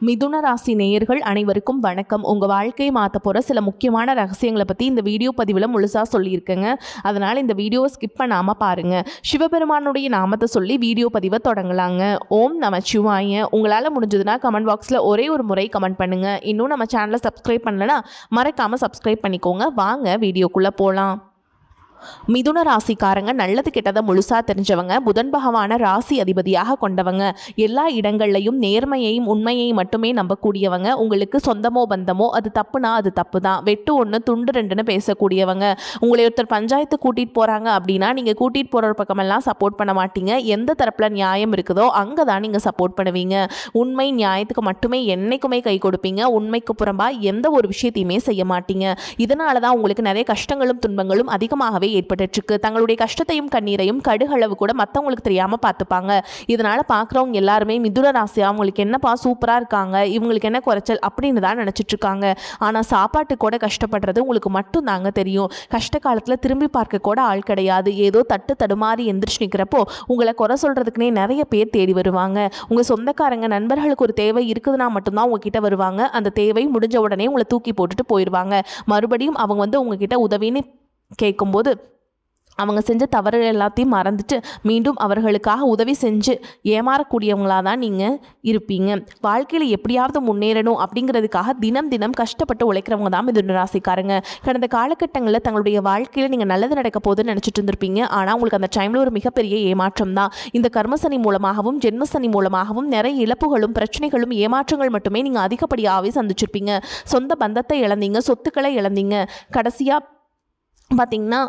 மிதுன ராசி நேயர்கள் அனைவருக்கும் வணக்கம். உங்கள் வாழ்க்கையை மாற்ற போகிற சில முக்கியமான ரகசியங்களை பற்றி இந்த வீடியோ பதிவில் முழுசாக சொல்லியிருக்கேங்க. அதனால் இந்த வீடியோவை ஸ்கிப் பண்ணாமல் பாருங்கள். சிவபெருமானுடைய நாமத்தை சொல்லி வீடியோ பதிவை தொடங்கலாங்க. ஓம் நமச்சிவாய. உங்களால் முடிஞ்சதுன்னா கமெண்ட் பாக்ஸில் ஒரே ஒரு முறை கமெண்ட் பண்ணுங்கள். இன்னும் நம்ம சேனலை சப்ஸ்கிரைப் பண்ணலைன்னா மறக்காமல் சப்ஸ்கிரைப் பண்ணிக்கோங்க. வாங்க வீடியோக்குள்ளே போகலாம். மிதுன ராசிக்காரங்க நல்லது கெட்டதை முழுசா தெரிஞ்சவங்க. புதன் பகவான ராசி அதிபதியாக கொண்டவங்க. எல்லா இடங்கள்லையும் நேர்மையையும் உண்மையையும் மட்டுமே நம்பக்கூடியவங்க. உங்களுக்கு சொந்தமோ பந்தமோ அது தப்புனா அது தப்பு தான். வெட்டு ஒன்று துண்டு ரெண்டுன்னு பேசக்கூடியவங்க. உங்களை ஒருத்தர் பஞ்சாயத்து கூட்டிகிட்டு போகிறாங்க அப்படின்னா நீங்கள் கூட்டிகிட்டு போகிற பக்கமெல்லாம் சப்போர்ட் பண்ண மாட்டீங்க. எந்த தரப்பில் நியாயம் இருக்குதோ அங்கே தான் நீங்கள் சப்போர்ட் பண்ணுவீங்க. உண்மை நியாயத்துக்கு மட்டுமே என்னைக்குமே கை கொடுப்பீங்க. உண்மைக்கு புறம்பா எந்த ஒரு விஷயத்தையுமே செய்ய மாட்டீங்க. இதனால தான் உங்களுக்கு நிறைய கஷ்டங்களும் துன்பங்களும் அதிகமாகவே ஏற்பட்டுருக்கு. தங்களுடைய கஷ்டத்தையும் கண்ணீரையும் கடுகளவு கூட மற்றவங்களுக்கு தெரியாமல் பார்த்துப்பாங்க. இதனால் பார்க்குறவங்க எல்லாருமே மிதுன ராசி அவங்களுக்கு என்னப்பா சூப்பராக இருக்காங்க, இவங்களுக்கு என்ன குறைச்சல் அப்படின்னு தான் நினச்சிட்டு இருக்காங்க. ஆனால் சாப்பாட்டு கூட கஷ்டப்படுறது உங்களுக்கு மட்டும் தாங்க தெரியும். கஷ்ட காலத்தில் திரும்பி பார்க்க கூட ஆள் கிடையாது. ஏதோ தட்டு தடுமாறி எந்திரிச்சு நிற்கிறப்போ உங்களை குறை சொல்கிறதுக்குனே நிறைய பேர் தேடி வருவாங்க. உங்கள் சொந்தக்காரங்க நண்பர்களுக்கு ஒரு தேவை இருக்குதுன்னா மட்டும்தான் உங்ககிட்ட வருவாங்க. அந்த தேவை முடிஞ்ச உடனே உங்களை தூக்கி போட்டுட்டு போயிடுவாங்க. மறுபடியும் அவங்க உங்ககிட்ட உதவின்னு கேட்கும்போது அவங்க செஞ்ச தவறு எல்லாத்தையும் மறந்துட்டு மீண்டும் அவர்களுக்காக உதவி செஞ்சு ஏமாறக்கூடியவங்களாக தான் நீங்கள் இருப்பீங்க. வாழ்க்கையில் எப்படியாவது முன்னேறணும் அப்படிங்கிறதுக்காக தினம் தினம் கஷ்டப்பட்டு உழைக்கிறவங்க தான் மிதுன ராசிக்காரங்க. கடந்த காலகட்டங்களில் தங்களுடைய வாழ்க்கையில் நீங்கள் நல்லது நடக்க போகுதுன்னு நினச்சிட்டு இருந்திருப்பீங்க. ஆனால் உங்களுக்கு அந்த டைமில் ஒரு மிகப்பெரிய ஏமாற்றம் தான். இந்த கர்மசனி மூலமாகவும் ஜென்மசனி மூலமாகவும் நிறைய இழப்புகளும் பிரச்சனைகளும் ஏமாற்றங்கள் மட்டுமே நீங்கள் அதிகப்படியாகவே சந்திச்சிருப்பீங்க. சொந்த பந்தத்தை இழந்தீங்க, சொத்துக்களை இழந்தீங்க. கடைசியாக பார்த்திங்கன்னா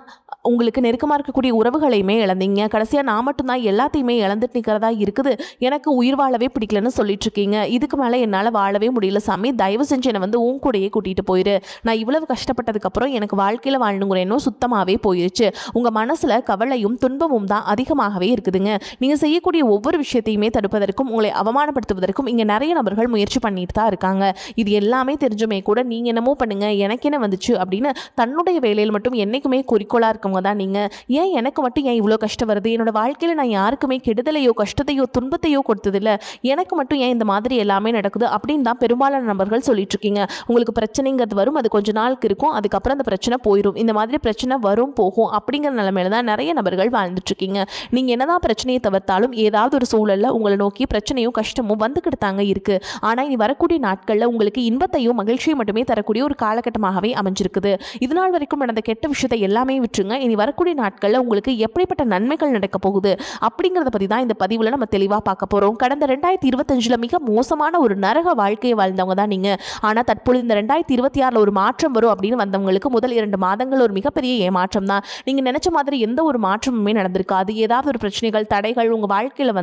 உங்களுக்கு நெருக்கமாக இருக்கக்கூடிய உறவுகளையுமே இழந்தீங்க. கடைசியாக நான் மட்டும்தான் எல்லாத்தையுமே இழந்துட்டு நிற்கிறதா இருக்குது, எனக்கு உயிர் வாழவே பிடிக்கலன்னு சொல்லிட்டுருக்கீங்க. இதுக்கு மேலே என்னால் வாழவே முடியல சாமி, தயவு செஞ்சு என்னை ஊன் கூடையே கூட்டிகிட்டு போயிரு. நான் இவ்வளவு கஷ்டப்பட்டதுக்கப்புறம் எனக்கு வாழ்க்கையில் வாழணுங்கிற எண்ணம் சுத்தமாகவே போயிடுச்சு. உங்கள் மனசில் கவலையும் துன்பமும் தான் அதிகமாகவே இருக்குதுங்க. நீங்கள் செய்யக்கூடிய ஒவ்வொரு விஷயத்தையுமே தடுப்பதற்கும் உங்களை அவமானப்படுத்துவதற்கும் இங்கே நிறைய நபர்கள் முயற்சி பண்ணிட்டு தான் இருக்காங்க. இது எல்லாமே தெரிஞ்சுமே கூட நீங்கள் என்னமோ பண்ணுங்கள் எனக்கு என்ன வந்துச்சு அப்படின்னு தன்னுடைய வேலையில் மட்டும் என்றைக்குமே குறிக்கோளாக இருக்கவங்க தான் நீங்கள். ஏன் எனக்கு மட்டும் ஏன் இவ்வளோ கஷ்டம் வருது, என்னோட வாழ்க்கையில் நான் யாருக்குமே கெடுதலையோ கஷ்டத்தையோ துன்பத்தையோ கொடுத்ததில்லை, எனக்கு மட்டும் ஏன் இந்த மாதிரி எல்லாமே நடக்குது அப்படின்னு தான் பெரும்பாலான நபர்கள் சொல்லிட்டு இருக்கீங்க. உங்களுக்கு பிரச்சனைங்கிறது வரும், அது கொஞ்ச நாளுக்கு இருக்கும், அதுக்கப்புறம் அந்த பிரச்சனை போயிடும். இந்த மாதிரி பிரச்சனை வரும் போகும் அப்படிங்கிற நிலைமையில தான் நிறைய நபர்கள் வாழ்ந்துட்டு இருக்கீங்க. நீங்கள் என்னதான் பிரச்சனையை தவிர்த்தாலும் ஏதாவது ஒரு சூழலில் உங்களை நோக்கி பிரச்சனையும் கஷ்டமும் வந்துக்கிட்டு தாங்க இருக்குது. ஆனால் இனி வரக்கூடிய நாட்களில் உங்களுக்கு இன்பத்தையும் மகிழ்ச்சியும் மட்டுமே தரக்கூடிய ஒரு காலகட்டமாகவே அமைஞ்சிருக்குது. இதனால் வரைக்கும் நடந்த கெட்ட விஷயத்தை எல்லாமே விட்டுருங்க. இனி வரக்கூடிய நாட்களில் உங்களுக்கு எப்படிப்பட்ட நன்மைகள் நடக்க போகுது அப்படிங்கிறத பற்றி தான் இந்த பதிவில் நம்ம தெளிவாக பார்க்க போகிறோம். கடந்த 2025 மிக மோசமான ஒரு நரக வாழ்க்கையை வாழ்ந்தவங்க தான் நீங்கள். ஆனால் தற்பொழுது இந்த 2026 ஒரு மாற்றம் வரும் அப்படின்னு வந்தவங்களுக்கு முதல் 2 மாதங்கள் ஒரு மிகப்பெரிய ஏமாற்றம் தான். நீங்கள் நினச்ச மாதிரி எந்த ஒரு மாற்றமுமே நடந்திருக்காது. ஏதாவது ஒரு பிரச்சனைகள் தடைகள் உங்கள் வாழ்க்கையில்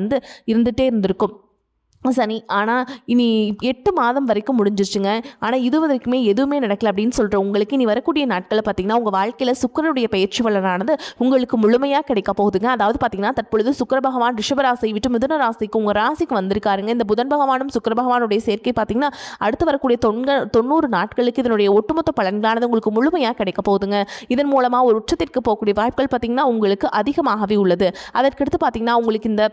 இருந்துகிட்டே இருந்திருக்கும் சனி. ஆனால் இனி 8 மாதம் வரைக்கும் முடிஞ்சிருச்சுங்க. ஆனால் இது வரைக்குமே எதுவுமே நடக்கல அப்படின்னு சொல்கிறோம். உங்களுக்கு இனி வரக்கூடிய நாட்களில் பார்த்திங்கன்னா உங்கள் வாழ்க்கையில் சுக்கிரனுடைய பயிற்சி பலனானது உங்களுக்கு முழுமையாக கிடைக்க போகுதுங்க. அதாவது பார்த்திங்கன்னா தற்பொழுது சுக்கிர பகவான் ரிஷபராசியை விட்டு மிதுன ராசிக்கு உங்கள் ராசிக்கு வந்திருக்காருங்க. இந்த புதன் பகவானும் சுக்கிர பகவானுடைய சேர்க்கை பார்த்திங்கன்னா அடுத்து வரக்கூடிய 90 நாட்களுக்கு இதனுடைய ஒட்டுமொத்த பலன்களானது உங்களுக்கு முழுமையாக கிடைக்க போகுதுங்க. இதன் மூலமாக ஒரு உச்சத்திற்கு போகக்கூடிய வாய்ப்புகள் பார்த்திங்கன்னா உங்களுக்கு அதிகமாகவே உள்ளது. அதற்கடுத்து பார்த்திங்கன்னா உங்களுக்கு இந்த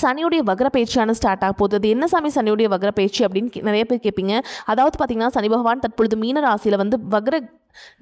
சனியுடைய வக்ர பயிற்சியான ஸ்டார்ட் ஆக போகுது. அது என்ன சாமி சனியுடைய வக்ர பயிற்சி அப்படின்னு நிறைய பேர் கேட்பீங்க. அதாவது பார்த்திங்கன்னா சனி பகவான் தற்பொழுது மீன ராசியில் வக்ர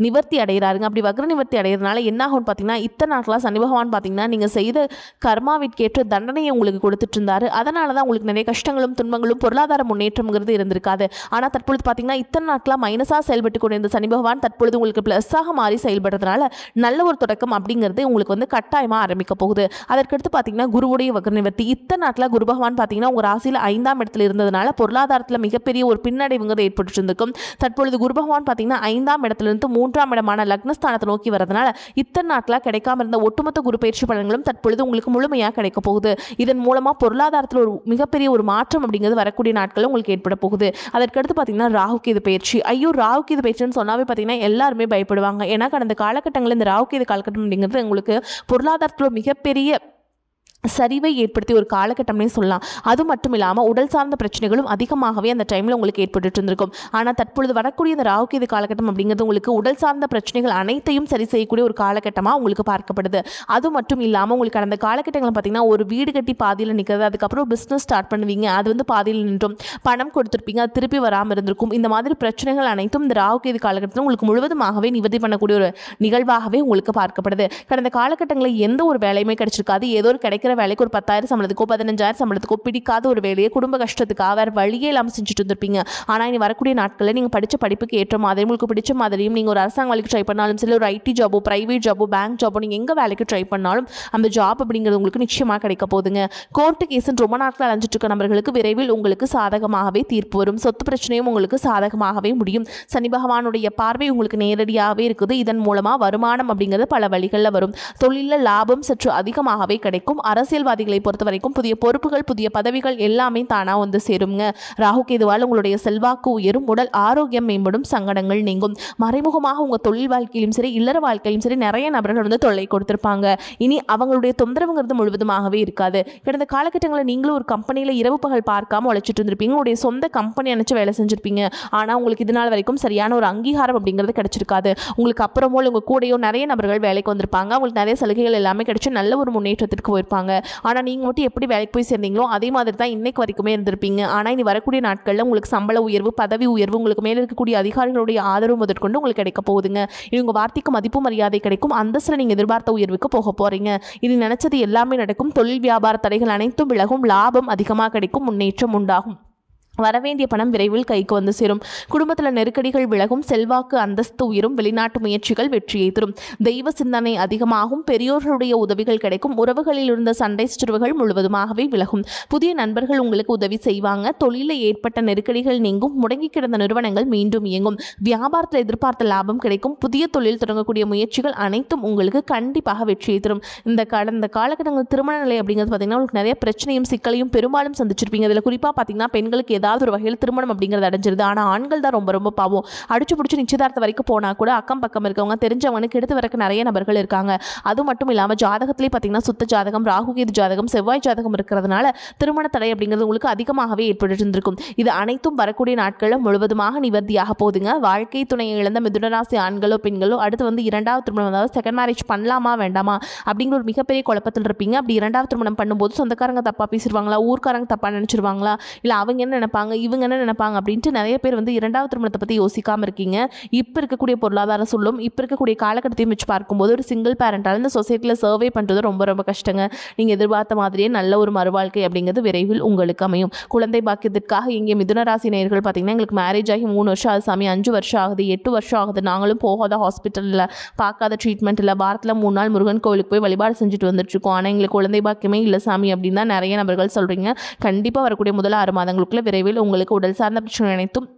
நிவர்த்தி அடைகிறாருங்க. அப்படி வக்ர நிவர்த்தி அடைகிறதுனால என்ன ஆகும்னு பார்த்தீங்கன்னா இத்தனை நாட்களாக சனி பகவான் பார்த்தீங்கன்னா நீங்கள் செய்த கர்மாவிற்கேற்ற தண்டனையை உங்களுக்கு கொடுத்துட்டு இருந்தாரு. அதனால தான் உங்களுக்கு நிறைய கஷ்டங்களும் துன்பங்களும் பொருளாதார முன்னேற்றம்ங்கிறது இருந்திருக்காது. ஆனால் தற்பொழுது பார்த்தீங்கன்னா இத்தனை நாட்களாக மைனஸாக செயல்பட்டு கொண்டிருந்த சனி பகவான் தற்பொழுது உங்களுக்கு ப்ளஸ்ஸாக மாறி செயல்படுறதுனால நல்ல ஒரு தொடக்கம் அப்படிங்கிறது உங்களுக்கு கட்டாயமாக ஆரம்பிக்க போகுது. அதற்கடுத்து பார்த்தீங்கன்னா குருவுடைய வக்ர நிவர்த்தி. இத்தனை நாட்களாக குரு பகவான் பார்த்தீங்கன்னா உங்கள் ராசியில் 5ஆம் இடத்துல இருந்ததுனால பொருளாதாரத்தில் மிகப்பெரிய ஒரு பின்னடைவுங்கிறது ஏற்பட்டு இருந்திருக்கும். தற்பொழுது குரு பகவான் பார்த்தீங்கன்னா 5ஆம் இடத்துல 3ஆம் இடமான லக்னஸ்தானத்தை நோக்கி வரதுனால இத்தனை நாட்களாக கிடைக்காம இருந்த ஒட்டுமொத்த குரு பயிற்சி பலன்களும் தற்பொழுது உங்களுக்கு முழுமையாக கிடைக்க போகுது. இதன் மூலமாக பொருளாதாரத்தில் ஒரு மிகப்பெரிய ஒரு மாற்றம் அப்படிங்கிறது வரக்கூடிய நாட்களும் உங்களுக்கு ஏற்பட போகுது. அதற்கடுத்து பார்த்தீங்கன்னா ராகுகேது பயிற்சி. ஐயோ ராகுகேது பயிற்சின்னு சொன்னாவே பார்த்தீங்கன்னா எல்லாருமே பயப்படுவாங்க. ஏன்னா கடந்த காலகட்டங்களில் இந்த ராகுகேது காலகட்டம் அப்படிங்கிறது உங்களுக்கு பொருளாதாரத்தில் மிகப்பெரிய சரிவை ஏற்படுத்திய ஒரு காலகட்டம்னே சொல்லலாம். அது மட்டும் இல்லாமல் உடல் சார்ந்த பிரச்சனைகளும் அதிகமாகவே அந்த டைமில் உங்களுக்கு ஏற்பட்டு இருந்திருக்கும். ஆனால் தற்பொழுது வரக்கூடிய இந்த ராகுகேது காலகட்டம் அப்படிங்கிறது உங்களுக்கு உடல் சார்ந்த பிரச்சனைகள் அனைத்தையும் சரி செய்யக்கூடிய ஒரு காலகட்டமாக உங்களுக்கு பார்க்கப்படுது. அது மட்டும் இல்லாமல் உங்களுக்கு அந்த காலகட்டங்களில் பார்த்தீங்கன்னா ஒரு வீடு கட்டி பாதியில் நிற்கிறது, அதுக்கப்புறம் பிஸ்னஸ் ஸ்டார்ட் பண்ணுவீங்க, அது வந்து பாதியில் நின்றும் பணம் கொடுத்துருப்பீங்க, அது திருப்பி வராமல் இருந்திருக்கும். இந்த மாதிரி பிரச்சனைகள் அனைத்தும் இந்த ராகுகேது காலகட்டத்தில் உங்களுக்கு முழுவதுமாகவே நிவர்த்தி பண்ணக்கூடிய ஒரு நிகழ்வாகவே உங்களுக்கு பார்க்கப்படுது. கடந்த காலகட்டங்களில் எந்த ஒரு வேலையுமே கிடைச்சிருக்காது. ஏதோ ஒரு கிடைக்கிற வேலைக்கு ஒரு 10,000 சம்பளத்துக்கோ 15,000 சம்பளத்துக்கோ பிடிக்காத ஒரு வேலையை குடும்ப கஷ்டத்துக்காக வேறு வழியே இல்லாமல் செஞ்சுட்டு இருந்திருப்பீங்க. ஆனால் இனி வரக்கூடிய நாட்களில் நீங்கள் படித்த படிப்புக்கு ஏற்ற மாதிரி உங்களுக்கு பிடிச்ச மாதிரியும் நீங்கள் ஒரு அரசாங்க வேலைக்கு ட்ரை பண்ணாலும் சரி, ஒரு ஐடி ஜாபோ பிரைவேட் ஜாபோ பேங்க் ஜாபோ நீங்கள் எங்கே வேலைக்கு ட்ரை பண்ணாலும் அந்த ஜாப் அப்படிங்கிறது உங்களுக்கு நிச்சயமாக கிடைக்க போகுதுங்க. கோர்ட்டு கேஸுன்னு ரொம்ப நாட்கள் அலைஞ்சிட்டு இருக்க நபர்களுக்கு விரைவில் உங்களுக்கு சாதகமாகவே தீர்ப்பு வரும். சொத்து பிரச்சனையும் உங்களுக்கு சாதகமாகவே முடியும். சனி பகவானுடைய பார்வை உங்களுக்கு நேரடியாகவே இருக்குது. இதன் மூலமாக வருமானம் அப்படிங்கிறது பல வழிகளில் வரும். தொழிலில் லாபம் சற்று அதிகமாகவே கிடைக்கும். அரசியல்வாதிகளை பொறுத்த வரைக்கும் புதிய பொறுப்புகள் புதிய பதவிகள் எல்லாமே தானாக வந்து சேருங்க. ராகுகேதுவால் உங்களுடைய செல்வாக்கு உயரும், உடல் ஆரோக்கியம் மேம்படும், சங்கடங்கள் நீங்கும். மறைமுகமாக உங்கள் தொழில் வாழ்க்கையிலும் சரி இல்லற வாழ்க்கையிலும் சரி நிறைய நபர்கள் வந்து தொல்லை கொடுத்துருப்பாங்க. இனி அவங்களுடைய தொந்தரவுங்கிறது முழுவதுமாகவே இருக்காது. கடந்த காலகட்டங்களில் நீங்களும் ஒரு கம்பெனியில் இரவு பகல் பார்க்காம உழைச்சிட்டு இருந்திருப்பீங்க. உங்களுடைய சொந்த கம்பெனி அணைச்சு வேலை செஞ்சிருப்பீங்க. ஆனால் உங்களுக்கு இது நாள் வரைக்கும் சரியான ஒரு அங்கீகாரம் அப்படிங்கிறது கிடைச்சிருக்காது. உங்களுக்கு அப்புறமோ உங்கள் கூடையோ நிறைய நபர்கள் வேலைக்கு வந்திருப்பாங்க. அவங்களுக்கு நிறைய சலுகைகள் எல்லாமே கிடைச்சி நல்ல ஒரு முன்னேற்றத்திற்கு போயிருப்பாங்க. ஆனால் நீங்கள் மட்டும் எப்படி வேலைக்கு போய் சேர்ந்தீங்களோ அதே மாதிரி தான் இன்னைக்கு வரைக்குமே இருந்திருப்பீங்க. ஆனால் இனி வரக்கூடிய நாட்களில் உங்களுக்கு சம்பள உயர்வு பதவி உயர்வு உங்களுக்கு மேலே இருக்கக்கூடிய அதிகாரிகளுடைய ஆதரவு முதற்கொண்டு உங்களுக்கு கிடைக்க போகுதுங்க. இனி உங்கள் வார்த்தைக்கு மதிப்பு மரியாதை கிடைக்கும். அந்தஸ்தில் நீங்கள் எதிர்பார்த்த உயர்வுக்கு போக போகிறீங்க. இனி நினைச்சது எல்லாமே நடக்கும். தொழில் வியாபார தடைகள் அனைத்தும் விலகும். லாபம் அதிகமாக கிடைக்கும். முன்னேற்றம் உண்டாகும். வரவேண்டிய பணம் விரைவில் கைக்கு வந்து சேரும். குடும்பத்தில் நெருக்கடிகள் விலகும். செல்வாக்கு அந்தஸ்து உயரும். வெளிநாட்டு முயற்சிகள் வெற்றியை தரும். தெய்வ சிந்தனை அதிகமாகும். பெரியோர்களுடைய உதவிகள் கிடைக்கும். உறவுகளில் இருந்த சண்டை சுற்றுவுகள் முழுவதுமாகவே விலகும். புதிய நண்பர்கள் உங்களுக்கு உதவி செய்வாங்க. தொழிலில் ஏற்பட்ட நெருக்கடிகள் நீங்கும். முடங்கி கிடந்த நிறுவனங்கள் மீண்டும் இயங்கும். வியாபாரத்தில் எதிர்பார்த்த லாபம் கிடைக்கும். புதிய தொழில் தொடங்கக்கூடிய முயற்சிகள் அனைத்தும் உங்களுக்கு கண்டிப்பாக வெற்றியை தரும். இந்த கடந்த காலகட்டங்கள் திருமண நிலை அப்படிங்கிறது பார்த்தீங்கன்னா உங்களுக்கு நிறைய பிரச்சனையும் சிக்கலையும் பெரும்பாலும் சந்திச்சிருப்பீங்க. இதில் குறிப்பாக பார்த்தீங்கன்னா பெண்களுக்கு ஏதாவது ஒரு வகையில் திருமணம் அப்படிங்கிறது அடைஞ்சிருது. ஆனால் ஆண்கள் தான் ரொம்ப ரொம்ப பாவம். அடிச்சு பிடிச்சி நிச்சயதார்த்த வரைக்கும் போனால் கூட அக்கம் பக்கம் இருக்கவங்க தெரிஞ்சவனுக்கு எடுத்து வரக்கு நிறைய நபர்கள் இருக்காங்க. அது மட்டும் இல்லாமல் ஜாதகத்திலே பார்த்தீங்கன்னா சுத்த ஜாதகம் ராகுகேது ஜாதகம் செவ்வாய் ஜாதகம் இருக்கிறதுனால திருமண தடை அப்படிங்கிறது உங்களுக்கு அதிகமாகவே ஏற்பட்டு இருந்திருக்கும். இது அனைத்தும் வரக்கூடிய நாட்களில் முழுவதுமாக நிவர்த்தியாக போகுதுங்க. வாழ்க்கை துணையை இழந்த மிதுனராசி ஆண்களோ பெண்களோ அடுத்து வந்து இரண்டாவது திருமணம் அதாவது செகண்ட் மேரேஜ் பண்ணலாமா வேண்டாமா அப்படிங்கிற ஒரு மிகப்பெரிய குழப்பத்தில் இருப்பீங்க. அப்படி இரண்டாவது திருமணம் பண்ணும்போது சொந்தக்காரங்க தப்பாக பேசிடுவாங்களா, ஊர்க்காரங்க தப்பாக நினச்சிருவாங்களா, இல்லை அவங்க என்ன நினைப்பாங்க இவங்க என்ன நினைப்பாங்க அப்படின்ட்டு நிறைய பேர் வந்து இரண்டாவது திருமணத்தை பற்றி யோசிக்காமல் இருக்கீங்க. இப்போ இருக்கக்கூடிய பொருளாதார சொல்லும் இப்போ இருக்கக்கூடிய காலகட்டத்தையும் வச்சு பார்க்கும்போது ஒரு சிங்கிள் பேரண்டால் இந்த சொசைட்டியில் சர்வே பண்ணுறது ரொம்ப ரொம்ப கஷ்டங்க. நீங்கள் எதிர்பார்த்த மாதிரியே நல்ல ஒரு மறுவாழ்க்கை அப்படிங்கிறது விரைவில் உங்களுக்கு அமையும். குழந்தை பாக்கியத்திற்காக இங்கே மிதுன ராசி நேயர்கள் பார்த்தீங்கன்னா எங்களுக்கு மேரேஜ் ஆகி 3 வருஷம் ஆகுது சாமி, 5 வருஷம் ஆகுது, 8 வருஷம் ஆகுது, நாங்களும் போகாத ஹாஸ்பிட்டலில் பார்க்காத ட்ரீட்மெண்ட் இல்லை, வாரத்தில் 3 நாள் முருகன் கோவிலுக்கு போய் வழிபாடு செஞ்சுட்டு வந்துட்டுருக்கோம், ஆனால் எங்களுக்கு குழந்தை பாக்கியமே இல்லை சாமி அப்படின்னு தான் நிறைய நபர்கள் சொல்கிறீங்க. கண்டிப்பாக வரக்கூடிய முதல் 6 மாதங்களுக்குள்ள விரைவில் உங்களுக்கு உடல் சார்ந்த பிரச்சனை அனைத்தும்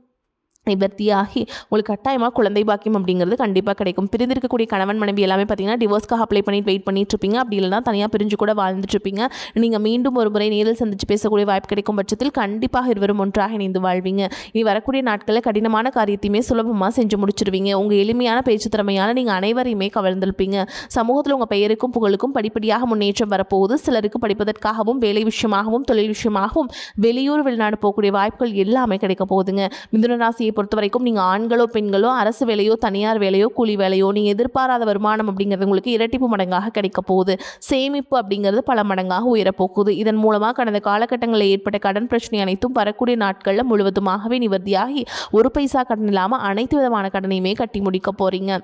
நிவர்த்தியாகி உங்களுக்கு கட்டாயமாக குழந்தை பாக்கியம் அப்படிங்கிறது கண்டிப்பாக கிடைக்கும். பிரிந்திருக்கக்கூடிய கணவன் மனைவி எல்லாமே பார்த்தீங்கன்னா டிவோர்ஸ்க்காக அப்ளை பண்ணிட்டு வெயிட் பண்ணிட்டு இருப்பீங்க. அப்படி இல்லைனா தனியாக பிரிஞ்சு கூட வாழ்ந்துட்டு இருப்பீங்க. நீங்கள் மீண்டும் ஒரு முறை நேரில் சந்தித்து பேசக்கூடிய வாய்ப்பு கிடைக்கும் பட்சத்தில் கண்டிப்பாக இருவரும் ஒன்றாக இணைந்து வாழ்வீங்க. இனி வரக்கூடிய நாட்களில் கடினமான காரியத்தையுமே சுலபமாக செஞ்சு முடிச்சிருவீங்க. உங்கள் எளிமையான பேச்சு திறமையான நீங்கள் அனைவரையுமே கவர்ந்திருப்பீங்க. சமூகத்தில் உங்கள் பெயருக்கும் புகழுக்கும் படிப்படியாக முன்னேற்றம் வரப்போகுது. சிலருக்கு படிப்பதற்காகவும் வேலை விஷயமாகவும் தொழில் விஷயமாகவும் வெளியூர் வெளிநாடு போகக்கூடிய வாய்ப்புகள் எல்லாமே கிடைக்க போகுதுங்க. மிதுன ராசியை பொறுத்த வரைக்கும் நீங்கள் ஆண்களோ பெண்களோ அரசு வேலையோ தனியார் வேலையோ கூலி வேலையோ நீங்கள் எதிர்பாராத வருமானம் அப்படிங்கிறது உங்களுக்கு இரட்டிப்பு மடங்காக கிடைக்க போகுது. சேமிப்பு அப்படிங்கிறது பல மடங்காக உயரப்போகுது. இதன் மூலமாக கடந்த காலகட்டங்களில் ஏற்பட்ட கடன் பிரச்சனை அனைத்தும் வரக்கூடிய நாட்களில் முழுவதுமாகவே நிவர்த்தியாகி ஒரு பைசா கடன் இல்லாமல் அனைத்து விதமான கடனையுமே கட்டி முடிக்க போகிறீங்க.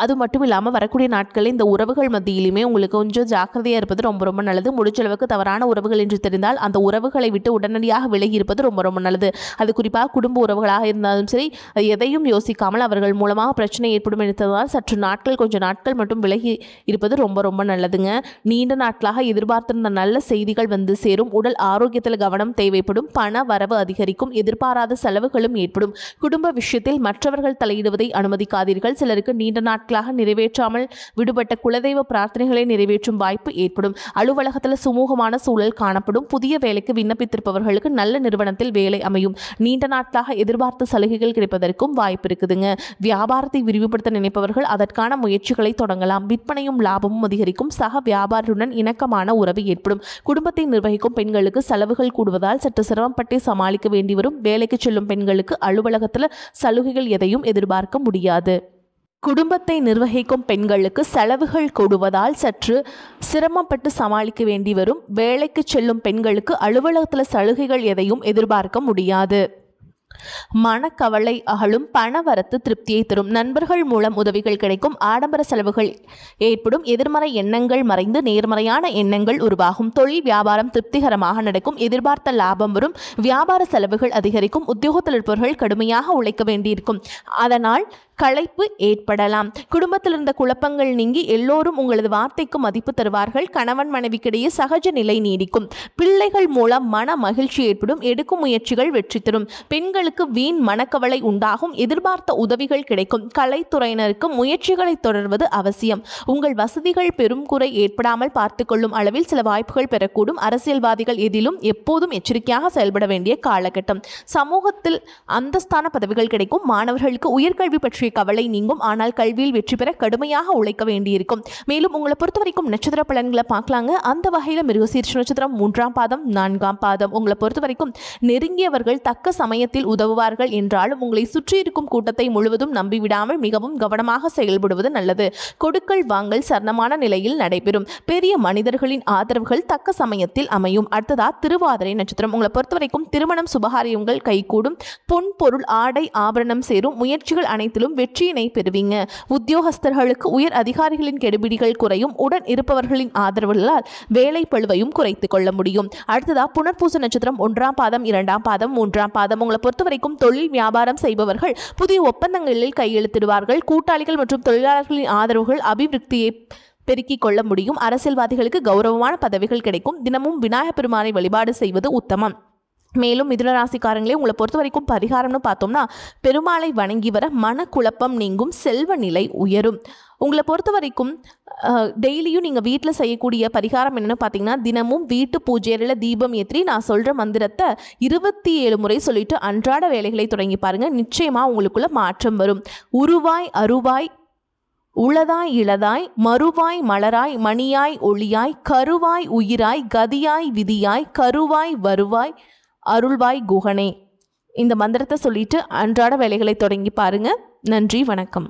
அது மட்டும் இல்லாமல் வரக்கூடிய நாட்களில் இந்த உறவுகள் மத்தியிலுமே உங்களுக்கு கொஞ்சம் ஜாக்கிரதையாக இருப்பது ரொம்ப ரொம்ப நல்லது. முடிச்சளவுக்கு தவறான உறவுகள் என்று தெரிந்தால் அந்த உறவுகளை விட்டு உடனடியாக விலகி இருப்பது ரொம்ப ரொம்ப நல்லது. அது குறிப்பாக குடும்ப உறவுகளாக இருந்தாலும் சரி எதையும் யோசிக்காமல் அவர்கள் மூலமாக பிரச்சனை ஏற்படும் என்பதால் சற்று நாட்கள் கொஞ்சம் நாட்கள் மட்டும் விலகி இருப்பது ரொம்ப ரொம்ப நல்லதுங்க. நீண்ட நாட்களாக எதிர்பார்த்திருந்த நல்ல செய்திகள் வந்து சேரும். உடல் ஆரோக்கியத்தில் கவனம் தேவைப்படும். பண வரவு அதிகரிக்கும். எதிர்பாராத செலவுகளும் ஏற்படும். குடும்ப விஷயத்தில் மற்றவர்கள் தலையிடுவதை அனுமதிக்காதீர்கள். சிலருக்கு நீண்ட நாட்களாக நிறைவேற்றாமல் விடுபட்ட குலதெய்வ பிரார்த்தனைகளை நிறைவேற்றும் வாய்ப்பு ஏற்படும். அலுவலகத்தில் சுமூகமான சூழல் காணப்படும். புதிய வேலைக்கு விண்ணப்பித்திருப்பவர்களுக்கு நல்ல நிறுவனத்தில் வேலை அமையும். நீண்ட நாட்களாக எதிர்பார்த்த சலுகைகள் கிடைப்பதற்கும் வாய்ப்பு இருக்குதுங்க. வியாபாரத்தை விரிவுபடுத்த நினைப்பவர்கள் அதற்கான முயற்சிகளை தொடங்கலாம். விற்பனையும் லாபமும் அதிகரிக்கும். சக வியாபாரியுடன் இணக்கமான உறவு ஏற்படும். குடும்பத்தை நிர்வகிக்கும் பெண்களுக்கு செலவுகள் கூடுவதால் சற்று சிரமப்பட்டு சமாளிக்க வேண்டி வரும். வேலைக்கு செல்லும் பெண்களுக்கு அலுவலகத்தில் சலுகைகள் எதையும் எதிர்பார்க்க முடியாது. குடும்பத்தை நிர்வகிக்கும் பெண்களுக்கு செலவுகள் கூடுவதால் சற்று சிரமப்பட்டு சமாளிக்க வேண்டி வரும். வேலைக்கு செல்லும் பெண்களுக்கு அலுவலகத்தில் சலுகைகள் எதையும் எதிர்பார்க்க முடியாது. மனக்கவலை அகலும். பணவரத்து திருப்தியை தரும். நண்பர்கள் மூலம் உதவிகள் கிடைக்கும். ஆடம்பர செலவுகள் ஏற்படும். எதிர்மறை எண்ணங்கள் மறைந்து நேர்மறையான எண்ணங்கள் உருவாகும். தொழில் வியாபாரம் திருப்திகரமாக நடக்கும். எதிர்பார்த்த லாபம் வரும். வியாபார செலவுகள் அதிகரிக்கும். உத்தியோகத்தில் இருப்பவர்கள் கடுமையாக உழைக்க வேண்டியிருக்கும். அதனால் களைப்பு ஏற்படலாம். குடும்பத்தில் இருந்த குழப்பங்கள் நீங்கி எல்லோரும் உங்களது வார்த்தைக்கு மதிப்பு தருவார்கள். கணவன் மனைவிக்கிடையே சகஜ நிலை நீடிக்கும். பிள்ளைகள் மூலம் மன மகிழ்ச்சி ஏற்படும். எடுக்கும் முயற்சிகள் வெற்றி தரும். பெண்களுக்கு வீண் மனக்கவலை உண்டாகும். எதிர்பார்த்த உதவிகள் கிடைக்கும். கலைத்துறையினருக்கு முயற்சிகளை தொடர்வது அவசியம். உங்கள் வசதிகள் பெரும் குறை ஏற்படாமல் பார்த்துக்கொள்ளும் அளவில் சில வாய்ப்புகள் பெறக்கூடும். அரசியல்வாதிகள் எதிலும் எப்போதும் எச்சரிக்கையாக செயல்பட வேண்டிய காலகட்டம். சமூகத்தில் அந்தஸ்தான பதவிகள் கிடைக்கும். மாணவர்களுக்கு உயர்கல்வி பற்றிய கவலை நீங்கும். ஆனால் கல்வியில் வெற்றி பெற கடுமையாக உழைக்க வேண்டியிருக்கும். மேலும் உங்களை பொறுத்த வரைக்கும் நட்சத்திர பலன்களை பார்க்கலாங்க. அந்த வகையில் மிருகசீரிஷ நட்சத்திரம் 3ஆம் பாதம் 4ஆம் பாதம். உங்களை பொறுத்த வரைக்கும் நெருங்கியவர்கள் தக்க சமயத்தில் உதவுவார்கள் என்றாலும் உங்களை சுற்றி இருக்கும் கூட்டத்தை முழுவதும் நம்பிவிடாமல் மிகவும் கவனமாக செயல்படுவது நல்லது. கொடுக்கல் வாங்கல் சரணமான நிலையில் நடைபெறும். பெரிய மனிதர்களின் ஆதரவுகள் தக்க சமயத்தில் அமையும். அடுத்ததா திருவாதிரை நட்சத்திரம். உங்களை பொறுத்த வரைக்கும் திருமணம் சுபகாரியங்கள் கைகூடும். பொன் பொருள் ஆடை ஆபரணம் சேரும். முயற்சிகள் அனைத்திலும் வெற்றியினை பெறுவீங்க. உத்தியோகஸ்தர்களுக்கு உயர் அதிகாரிகளின் கெடுபிடிகள் குறையும். உடன் இருப்பவர்களின் ஆதரவுகளால் வேலை பளுவையும் குறைத்துக் கொள்ள முடியும். அடுத்ததா புனர்பூச நட்சத்திரம் 1ஆம் பாதம் 2ஆம் பாதம் 3ஆம் பாதம். உங்களை பொறுத்த வரைக்கும் தொழில் வியாபாரம் செய்பவர்கள் புதிய ஒப்பந்தங்களில் கையெழுத்திடுவார்கள். கூட்டாளிகள் மற்றும் தொழிலாளர்களின் ஆதரவுகள் அபிவிருத்தியை பெருக்கிக் கொள்ள முடியும். அரசியல்வாதிகளுக்கு கௌரவமான பதவிகள் கிடைக்கும். தினமும் விநாயகப் பெருமானை வழிபாடு செய்வது உத்தமம். மேலும் மிதுன ராசிக்காரங்களே, உங்களை பொறுத்த வரைக்கும் பரிகாரம்னு பார்த்தோம்னா பெருமாளை வணங்கி வர மனக்குழப்பம் நீங்கும். செல்வ நிலை உயரும். உங்களை பொறுத்த வரைக்கும் டெய்லியும் நீங்கள் வீட்டில் செய்யக்கூடிய பரிகாரம் என்னென்னு பார்த்தீங்கன்னா, தினமும் வீட்டு பூஜையில் தீபம் ஏற்றி நான் சொல்கிற மந்திரத்தை 27 முறை சொல்லிட்டு அன்றாட வேலைகளை தொடங்கி பாருங்கள். நிச்சயமாக உங்களுக்குள்ள மாற்றம் வரும். உருவாய் அருவாய் உளதாய் இளதாய் மறுவாய் மலராய் மணியாய் ஒளியாய் கருவாய் உயிராய் கதியாய் விதியாய் கருவாய் வருவாய் அருள்வாய் குகனே. இந்த மந்திரத்தை சொல்லிட்டு அன்றாட வேலைகளை தொடங்கி பாருங்க. நன்றி, வணக்கம்.